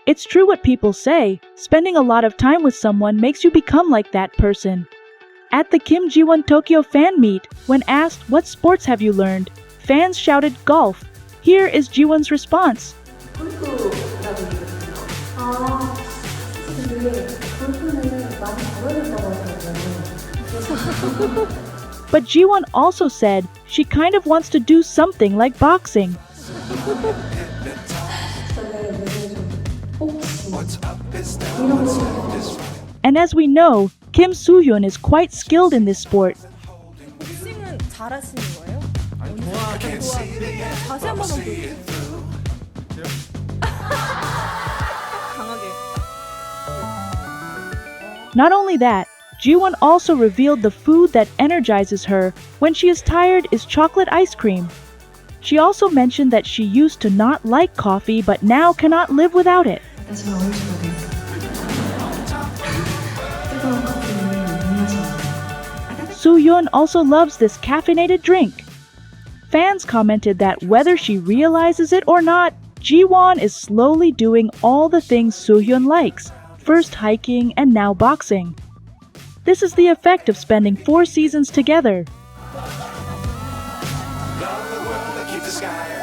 It's true what people say, spending a lot of time with someone makes you become like that person. At the Kim Jiwon Tokyo fan meet, when asked what sports have you learned, fans shouted golf. Here is Jiwon's response. 골프 잘하고 있거든요. 아, 근데 골프는 많이 벌어졌다고 하더라고요. But Jiwon also said she kind of wants to do something like boxing. 저는 요즘 좀 복싱 이런 거 And as we know, Kim Soohyun is quite skilled in this sport. 복싱은 잘하시는 거예요? 다시 한 번만 보여주세요. 강하게. Not only that, Jiwon also revealed the food that energizes her when she is tired is chocolate ice cream. She also mentioned that she used to not like coffee but now cannot live without it. 다시마 얼추가 돼. 뜨거운 커피는 못 마셔요. Soohyun also loves this caffeinated drink. Fans commented that whether she realizes it or not, Jiwon is slowly doing all the things Soohyun likes, first hiking and now boxing. This is the effect of spending 4 seasons together. Love the world that keeps the sky